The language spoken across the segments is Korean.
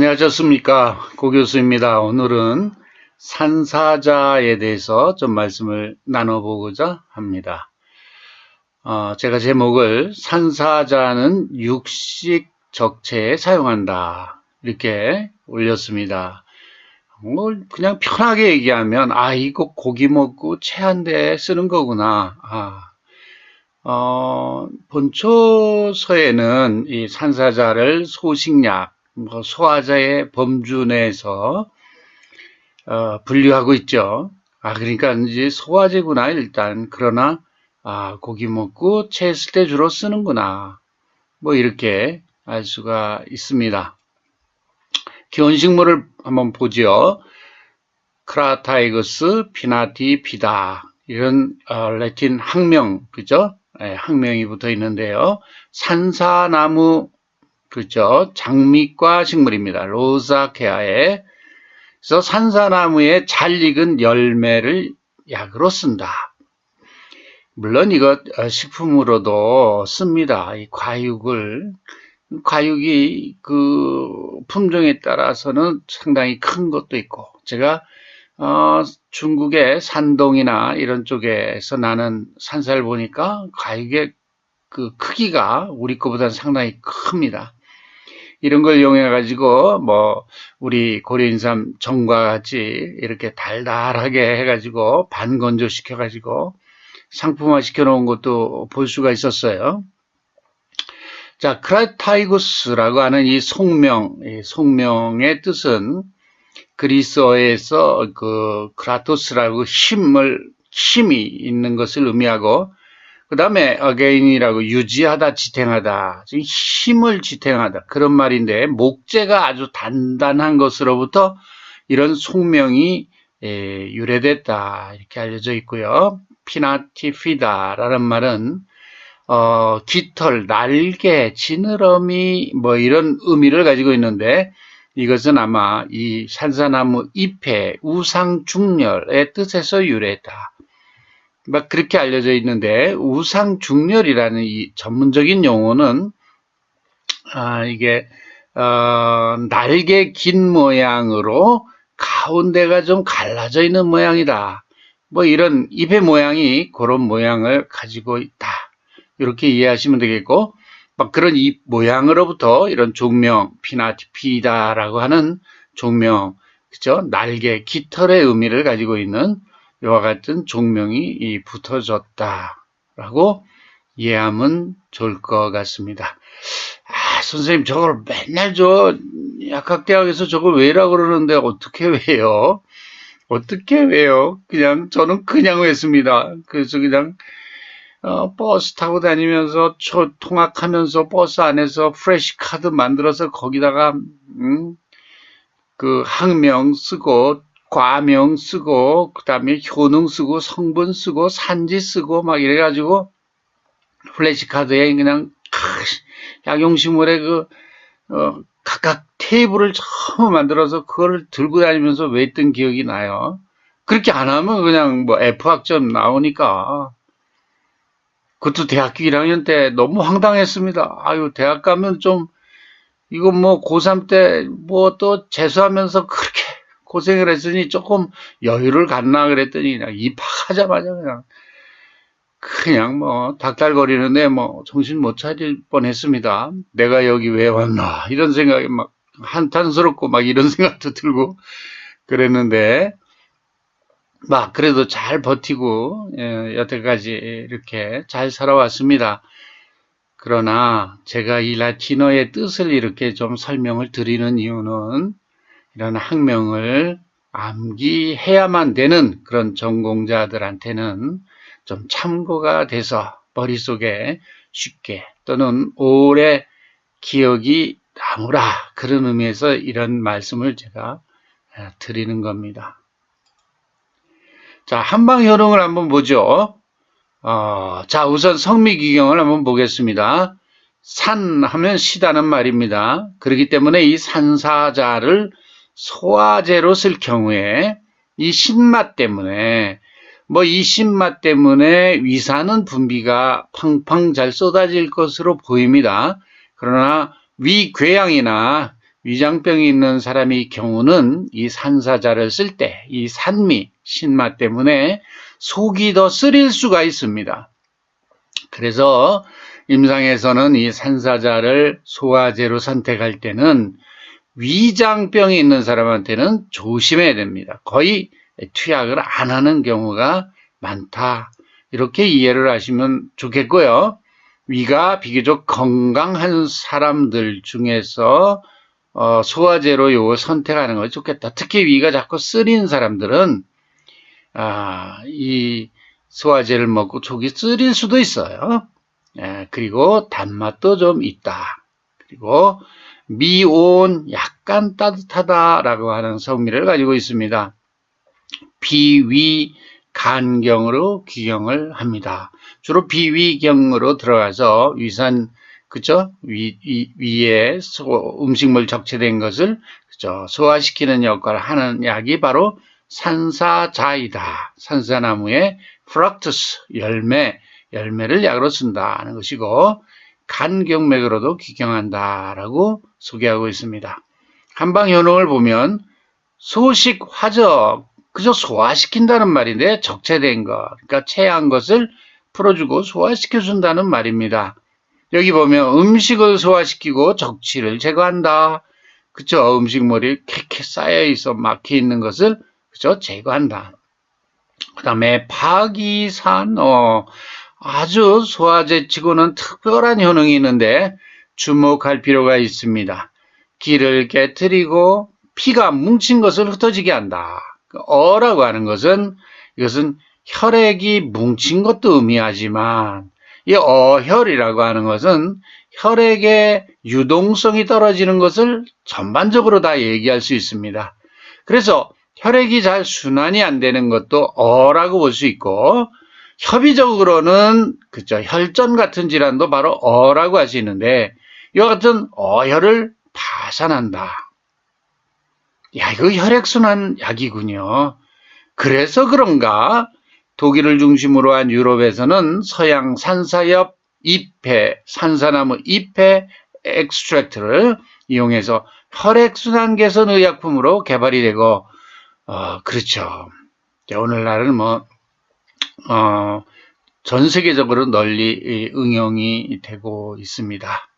안녕하셨습니까? 고 교수입니다. 오늘은 산사자에 대해서 좀 말씀을 나눠보고자 합니다. 제가 제목을 산사자는 육식 적체에 사용한다 이렇게 올렸습니다. 그냥 편하게 얘기하면 이거 고기 먹고 체한데 쓰는 거구나. 본초서에는 이 산사자를 소식약, 소화자의 범주 내에서 분류하고 있죠. 그러니까 이제 소화제구나 일단. 그러나 고기 먹고 체했을 때 주로 쓰는구나. 뭐 이렇게 알 수가 있습니다. 기원식물을 한번 보죠. 크라타이거스 피나티피다 이런 라틴 학명, 그죠? 학명이 붙어 있는데요. 산사나무, 그죠? 장미과 식물입니다. 로사케아에. 그래서 산사나무에 잘 익은 열매를 약으로 쓴다. 물론 이거 식품으로도 씁니다. 이 과육이 그 품종에 따라서는 상당히 큰 것도 있고, 제가 중국의 산동이나 이런 쪽에서 나는 산사를 보니까 과육의 그 크기가 우리 거보다는 상당히 큽니다. 이런 걸 이용해 가지고 우리 고려인삼 정과 같이 이렇게 달달하게 해 가지고 반건조 시켜 가지고 상품화 시켜 놓은 것도 볼 수가 있었어요. 자, 크라타이구스라고 하는 이 속명의 뜻은 그리스어에서 그 크라토스라고 힘이 있는 것을 의미하고, 그 다음에 again이라고 유지하다, 지탱하다, 힘을 지탱하다 그런 말인데, 목재가 아주 단단한 것으로부터 이런 속명이 유래됐다 이렇게 알려져 있고요. 피나티피다라는 말은 깃털, 날개, 지느러미 이런 의미를 가지고 있는데, 이것은 아마 이 산사나무 잎의 우상중렬의 뜻에서 유래했다. 그렇게 알려져 있는데, 우상중렬이라는 이 전문적인 용어는 이게 날개 긴 모양으로 가운데가 좀 갈라져 있는 모양이다. 이런 잎의 모양이 그런 모양을 가지고 있다. 이렇게 이해하시면 되겠고, 그런 잎 모양으로부터 이런 종명, 피나티피다라고 하는 종명, 그죠? 날개, 깃털의 의미를 가지고 있는 이와 같은 종명이 붙어졌다라고 이해하면 좋을 것 같습니다. 선생님, 저걸 맨날 약학대학에서 저걸 외라고 그러는데 어떻게 외요? 어떻게 외요? 저는 그냥 외습니다. 그래서 그냥 버스 타고 다니면서 통학하면서 버스 안에서 프레시 카드 만들어서 거기다가 그 학명 쓰고 과명 쓰고 그다음에 효능 쓰고 성분 쓰고 산지 쓰고 이래가지고 플래시 카드에 그냥 약용식물에 각각 테이블을 처음 만들어서 그거를 들고 다니면서 외웠던 기억이 나요. 그렇게 안 하면 그냥 F학점 나오니까. 그것도 대학교 1학년 때 너무 황당했습니다. 대학 가면 이거 고3 때 또 재수하면서 그렇게 고생을 했으니 조금 여유를 갖나 그랬더니 그냥 입학하자마자 그냥 닥달거리는데 정신 못 차릴 뻔했습니다. 내가 여기 왜 왔나 이런 생각이 한탄스럽고 이런 생각도 들고 그랬는데 그래도 잘 버티고 여태까지 이렇게 잘 살아왔습니다. 그러나 제가 이 라틴어의 뜻을 이렇게 좀 설명을 드리는 이유는 이런 학명을 암기해야만 되는 그런 전공자들한테는 좀 참고가 돼서 머릿속에 쉽게 또는 오래 기억이 남으라 그런 의미에서 이런 말씀을 제가 드리는 겁니다. 자, 한방효능을 한번 보죠. 자, 우선 성미기경을 한번 보겠습니다. 산 하면 시다는 말입니다. 그렇기 때문에 이 산사자를 소화제로 쓸 경우에 이 신맛 때문에 이 신맛 때문에 위산은 분비가 팡팡 잘 쏟아질 것으로 보입니다. 그러나 위궤양이나 위장병이 있는 사람의 경우는 이 산사자를 쓸 때 이 산미, 신맛 때문에 속이 더 쓰릴 수가 있습니다. 그래서 임상에서는 이 산사자를 소화제로 선택할 때는 위장병이 있는 사람한테는 조심해야 됩니다. 거의 투약을 안 하는 경우가 많다. 이렇게 이해를 하시면 좋겠고요. 위가 비교적 건강한 사람들 중에서 소화제로 요거 선택하는 것이 좋겠다. 특히 위가 자꾸 쓰린 사람들은 이 소화제를 먹고 속이 쓰릴 수도 있어요. 그리고 단맛도 좀 있다. 그리고 미온, 약간 따뜻하다라고 하는 성미를 가지고 있습니다. 비위, 간경으로 규경을 합니다. 주로 비위경으로 들어가서 위산, 그죠? 위에 음식물 적체된 것을, 그죠? 소화시키는 역할을 하는 약이 바로 산사자이다. 산사나무의 프락투스, 열매를 약으로 쓴다는 것이고, 간경맥으로도 규경한다라고 소개하고 있습니다. 한방 효능을 보면 소식, 화적, 그저 소화시킨다는 말인데 적체된 것, 그러니까 체한 것을 풀어주고 소화시켜준다는 말입니다. 여기 보면 음식을 소화시키고 적취를 제거한다. 그쵸? 음식물이 캐캐 쌓여있어 막혀 있는 것을 그죠? 제거한다. 그 다음에 파기산, 아주 소화제치고는 특별한 효능이 있는데 주목할 필요가 있습니다. 기를 깨트리고 피가 뭉친 것을 흩어지게 한다. 어라고 하는 것은 이것은 혈액이 뭉친 것도 의미하지만 이 어혈이라고 하는 것은 혈액의 유동성이 떨어지는 것을 전반적으로 다 얘기할 수 있습니다. 그래서 혈액이 잘 순환이 안 되는 것도 어라고 볼 수 있고 협의적으로는 그죠 혈전 같은 질환도 바로 어라고 할 수 있는데 이와 같은 어혈을 파산한다. 야, 이거 혈액순환 약이군요. 그래서 그런가 독일을 중심으로 한 유럽에서는 서양 산사엽 잎의 산사나무 잎의 엑스트랙트를 이용해서 혈액순환 개선 의약품으로 개발이 되고 그렇죠. 오늘날은 전 세계적으로 널리 응용이 되고 있습니다.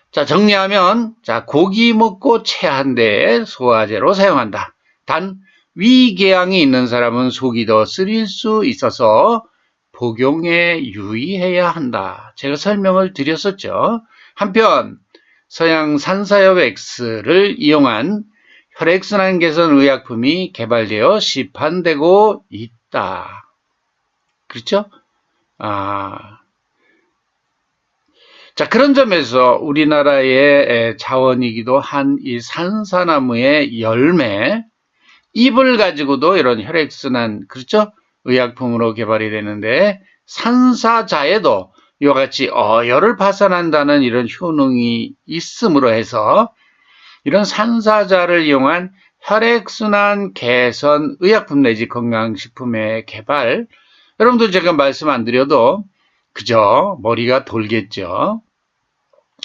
자, 정리하면, 자, 고기 먹고 체한데 소화제로 사용한다. 단, 위궤양이 있는 사람은 속이 더 쓰릴 수 있어서 복용에 유의해야 한다. 제가 설명을 드렸었죠. 한편, 서양 산사엽 X를 이용한 혈액순환 개선 의약품이 개발되어 시판되고 있다. 그렇죠? 자, 그런 점에서 우리나라의 자원이기도 한 이 산사나무의 열매, 잎을 가지고도 이런 혈액순환, 그렇죠? 의약품으로 개발이 되는데, 산사자에도 이와 같이 어혈을 파산한다는 이런 효능이 있음으로 해서, 이런 산사자를 이용한 혈액순환 개선 의약품 내지 건강식품의 개발, 여러분들 제가 말씀 안 드려도 그저 머리가 돌겠죠.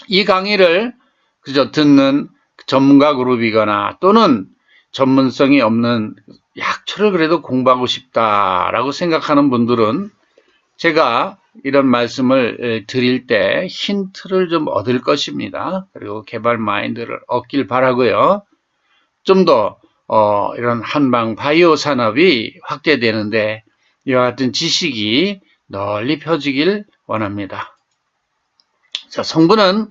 이 강의를 그저 듣는 전문가 그룹이거나 또는 전문성이 없는 약초를 그래도 공부하고 싶다라고 생각하는 분들은 제가 이런 말씀을 드릴 때 힌트를 좀 얻을 것입니다. 그리고 개발 마인드를 얻길 바라고요. 좀 더 이런 한방 바이오 산업이 확대되는데 이와 같은 지식이 널리 펴지길 원합니다. 자, 성분은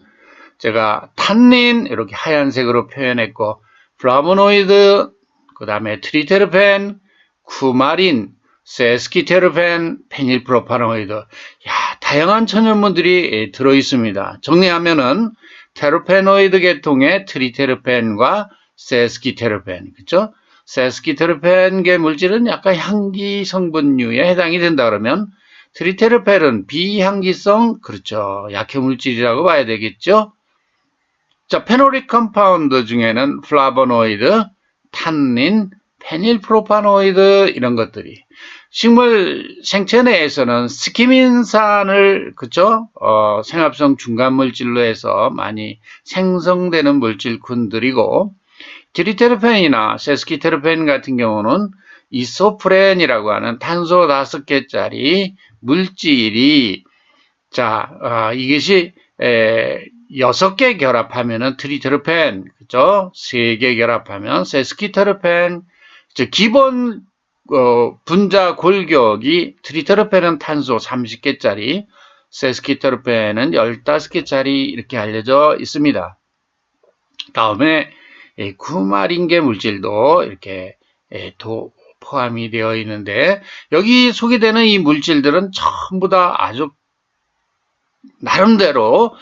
제가 탄닌 이렇게 하얀색으로 표현했고 플라보노이드, 그 다음에 트리테르펜, 쿠마린, 세스키테르펜, 페닐프로파노이드, 다양한 천연분들이 들어있습니다. 정리하면은 테르페노이드 계통의 트리테르펜과 세스키테르펜, 그렇죠? 세스키테르펜계 물질은 약간 향기 성분류에 해당이 된다 그러면 트리테르펜은 비향기성, 그렇죠. 약해 물질이라고 봐야 되겠죠. 자, 페놀릭 컴파운드 중에는 플라보노이드, 탄닌, 페닐프로파노이드 이런 것들이 식물 생체 내에서는 스키민산을 그죠? 생합성 중간 물질로 해서 많이 생성되는 물질군들이고 트리테르펜이나 세스키테르펜 같은 경우는 이소프렌이라고 하는 탄소 5개짜리 물질이 이것이 6개 결합하면은 트리테르펜 그죠? 3개 결합하면 세스키테르펜 기본 분자 골격이 트리테르펜은 탄소 30개짜리, 세스키테르펜은 15개짜리 이렇게 알려져 있습니다. 다음에 쿠마린계 물질도 이렇게 포함이 되어 있는데 여기 소개되는 이 물질들은 전부 다 아주 나름대로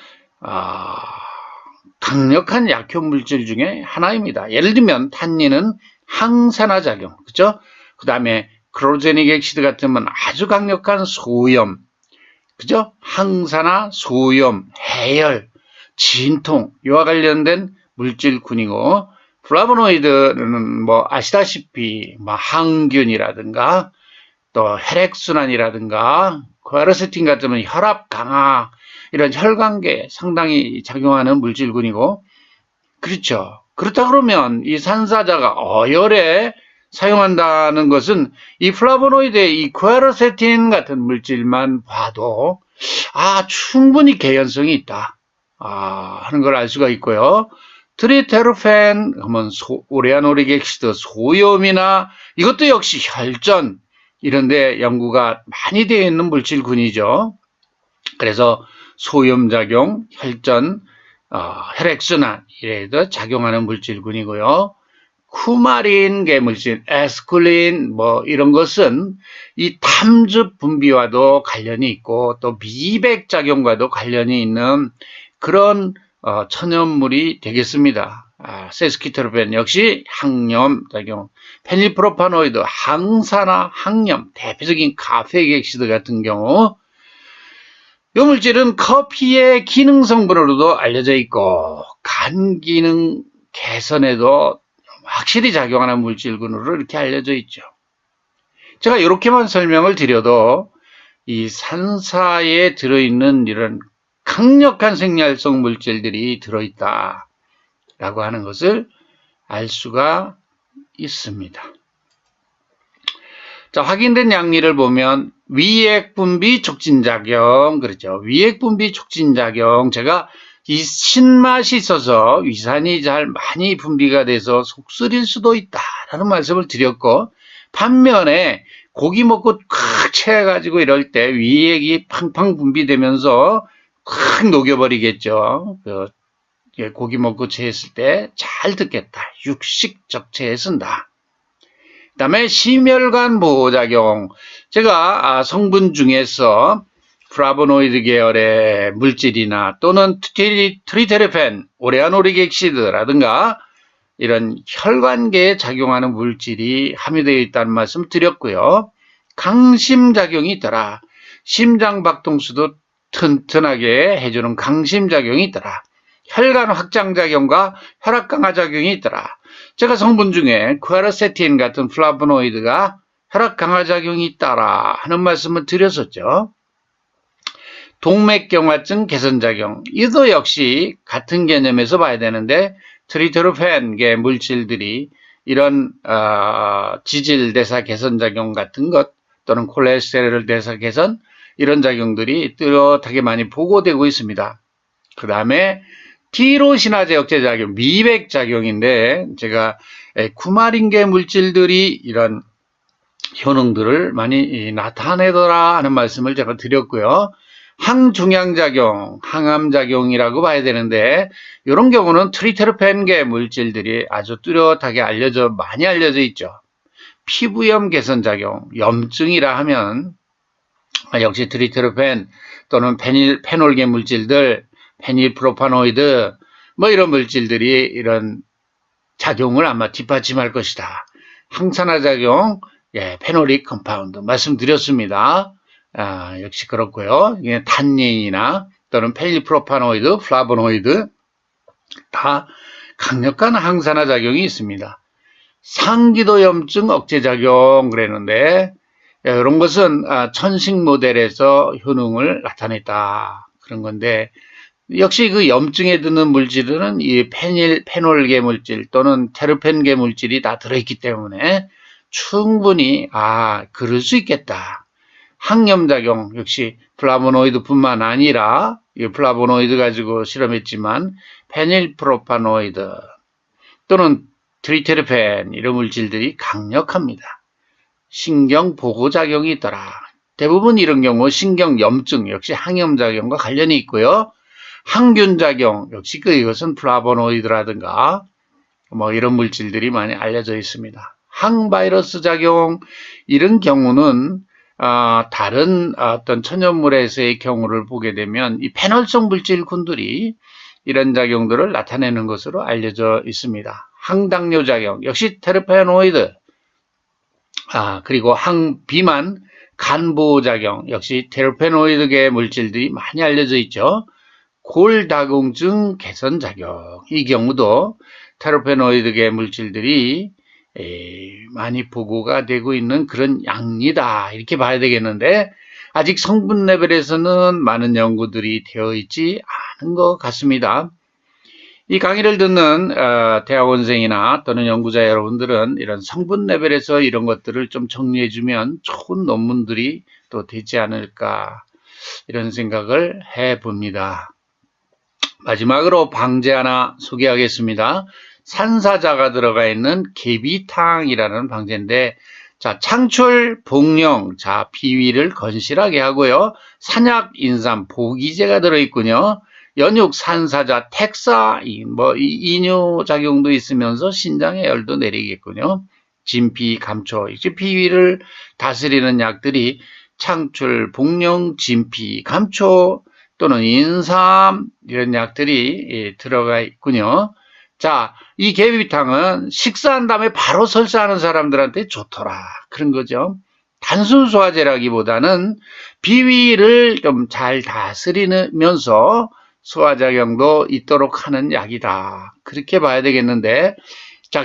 강력한 약효 물질 중에 하나입니다. 예를 들면 탄닌은 항산화 작용, 그죠? 그 다음에 클로제닉 액시드 같으면 아주 강력한 소염, 그죠? 항산화, 소염, 해열, 진통, 이와 관련된 물질군이고, 플라보노이드는 뭐 아시다시피 뭐 항균이라든가 또 혈액순환이라든가 코에르세틴 같으면 혈압 강화, 이런 혈관계에 상당히 작용하는 물질군이고, 그렇죠. 그렇다 그러면 이 산사자가 어혈에 사용한다는 것은 이 플라보노이드의 이 코에르세틴 같은 물질만 봐도 충분히 개연성이 있다 하는 걸 알 수가 있고요. 트리테르펜 하면 오레아노릭 액시드 소염이나 이것도 역시 혈전 이런 데 연구가 많이 되어 있는 물질군이죠. 그래서 소염작용, 혈전, 혈액순환 이래도 작용하는 물질군이고요. 쿠마린계 물질, 에스쿨린 뭐 이런 것은 이 탐즙 분비와도 관련이 있고 또 미백 작용과도 관련이 있는 그런 천연물이 되겠습니다. 세스키테르펜 역시 항염 작용, 페닐프로파노이드 항산화, 항염, 대표적인 카페익엑시드 같은 경우 이 물질은 커피의 기능 성분으로도 알려져 있고 간 기능 개선에도 확실히 작용하는 물질군으로 이렇게 알려져 있죠. 제가 이렇게만 설명을 드려도 이 산사에 들어있는 이런 강력한 생리활성 물질들이 들어있다 라고 하는 것을 알 수가 있습니다. 자, 확인된 양리를 보면 위액분비 촉진작용 그렇죠. 위액분비 촉진작용 제가 이 신맛이 있어서 위산이 잘 많이 분비가 돼서 속쓰릴 수도 있다라는 말씀을 드렸고 반면에 고기 먹고 콱 채가지고 이럴 때 위액이 팡팡 분비되면서 콱 녹여버리겠죠. 고기 먹고 체했을 때 잘 듣겠다. 육식 적체에 쓴다. 그 다음에 심혈관 보호작용 제가 성분 중에서 플라보노이드 계열의 물질이나 또는 트리테르펜, 오레아노릭 액시드라든가 이런 혈관계에 작용하는 물질이 함유되어 있다는 말씀 드렸고요. 강심작용이 있더라. 심장박동수도 튼튼하게 해주는 강심작용이 있더라. 혈관 확장작용과 혈압 강화작용이 있더라. 제가 성분 중에 코에르세틴 같은 플라보노이드가 혈압 강화작용이 있다라 하는 말씀을 드렸었죠. 동맥경화증 개선작용 이도 역시 같은 개념에서 봐야 되는데 트리테르펜계 물질들이 이런 지질대사 개선작용 같은 것 또는 콜레스테롤 대사 개선 이런 작용들이 뚜렷하게 많이 보고되고 있습니다. 그 다음에 티로시나제 억제작용 미백작용인데 제가 쿠마린계 물질들이 이런 효능들을 많이 나타내더라 하는 말씀을 제가 드렸고요. 항중양작용, 항암작용이라고 봐야 되는데 이런 경우는 트리테르펜계 물질들이 아주 뚜렷하게 많이 알려져 있죠. 피부염 개선작용, 염증이라 하면 역시 트리테르펜 또는 페놀계 물질들, 페닐프로파노이드 뭐 이런 물질들이 이런 작용을 아마 뒷받침할 것이다. 항산화작용, 페놀릭 컴파운드 말씀드렸습니다. 역시 그렇고요. 탄닌이나 또는 페닐프로파노이드, 플라보노이드 다 강력한 항산화 작용이 있습니다. 상기도염증 억제작용 그랬는데 이런 것은 천식 모델에서 효능을 나타냈다. 그런 건데, 역시 그 염증에 드는 물질은 이 페놀계 물질 또는 테르펜계 물질이 다 들어있기 때문에 충분히 그럴 수 있겠다. 항염작용 역시 플라보노이드뿐만 아니라 이 플라보노이드 가지고 실험했지만 페닐프로파노이드 또는 트리테르펜 이런 물질들이 강력합니다. 신경 보호작용이 있더라. 대부분 이런 경우 신경염증 역시 항염작용과 관련이 있고요. 항균작용 역시 이것은 플라보노이드라든가 뭐 이런 물질들이 많이 알려져 있습니다. 항바이러스 작용 이런 경우는 다른 어떤 천연물에서의 경우를 보게 되면 이 페놀성 물질군들이 이런 작용들을 나타내는 것으로 알려져 있습니다. 항당뇨 작용 역시 테르페노이드 그리고 항비만 간보작용 역시 테르페노이드계 물질들이 많이 알려져 있죠. 골다공증 개선작용 이 경우도 테르페노이드계 물질들이 많이 보고가 되고 있는 그런 양이다 이렇게 봐야 되겠는데 아직 성분 레벨에서는 많은 연구들이 되어 있지 않은 것 같습니다. 이 강의를 듣는 대학원생이나 또는 연구자 여러분들은 이런 성분 레벨에서 이런 것들을 좀 정리해주면 좋은 논문들이 또 되지 않을까 이런 생각을 해봅니다. 마지막으로 방제 하나 소개하겠습니다. 산사자가 들어가 있는 개비탕이라는 방제인데 창출, 복령, 비위를 건실하게 하고요. 산약, 인삼, 보기제가 들어있군요. 연육, 산사자, 택사, 이 이뇨작용도 있으면서 신장의 열도 내리겠군요. 진피, 감초, 이제 비위를 다스리는 약들이 창출, 복령, 진피, 감초 또는 인삼 이런 약들이 들어가 있군요. 이 개비탕은 식사한 다음에 바로 설사하는 사람들한테 좋더라. 그런 거죠. 단순 소화제라기보다는 비위를 좀 잘 다스리면서 소화작용도 있도록 하는 약이다. 그렇게 봐야 되겠는데,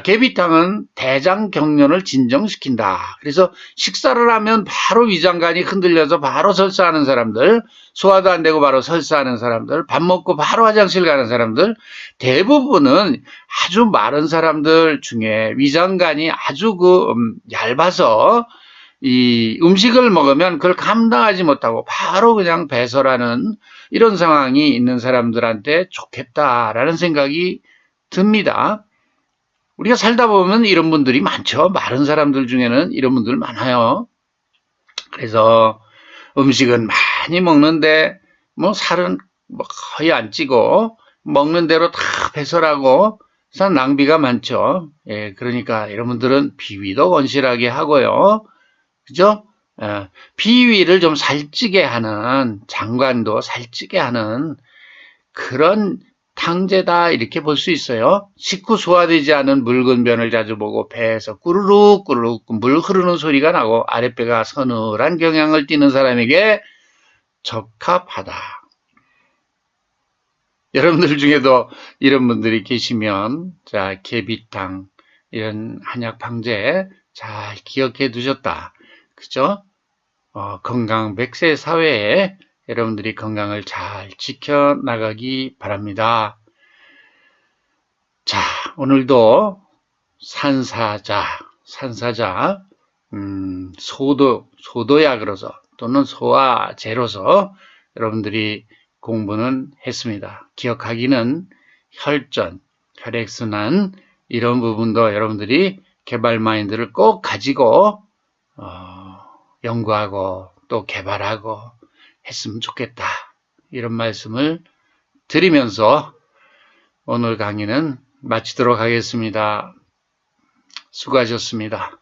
개비탕은 대장 경련을 진정시킨다. 그래서 식사를 하면 바로 위장관이 흔들려서 바로 설사하는 사람들, 소화도 안 되고 바로 설사하는 사람들, 밥 먹고 바로 화장실 가는 사람들, 대부분은 아주 마른 사람들 중에 위장관이 아주 얇아서 이 음식을 먹으면 그걸 감당하지 못하고 바로 그냥 배설하는 이런 상황이 있는 사람들한테 좋겠다라는 생각이 듭니다. 우리가 살다 보면 이런 분들이 많죠. 마른 사람들 중에는 이런 분들 많아요. 그래서 음식은 많이 먹는데 살은 거의 안 찌고 먹는 대로 다 배설하고 낭비가 많죠. 그러니까 여러분들은 비위도 건실하게 하고요. 그죠? 비위를 좀 살찌게 하는 장관도 살찌게 하는 그런 탕제다 이렇게 볼 수 있어요. 식후 소화되지 않은 묽은 변을 자주 보고 배에서 꾸르륵 꾸르륵 물 흐르는 소리가 나고 아랫배가 서늘한 경향을 띠는 사람에게 적합하다. 여러분들 중에도 이런 분들이 계시면 개비탕 이런 한약 방제 잘 기억해 두셨다. 그죠? 건강 100세 사회에 여러분들이 건강을 잘 지켜나가기 바랍니다. 오늘도 산사자, 소도약으로서 또는 소화제로서 여러분들이 공부는 했습니다. 기억하기는 혈전, 혈액순환 이런 부분도 여러분들이 개발 마인드를 꼭 가지고 연구하고 또 개발하고 했으면 좋겠다. 이런 말씀을 드리면서 오늘 강의는 마치도록 하겠습니다. 수고하셨습니다.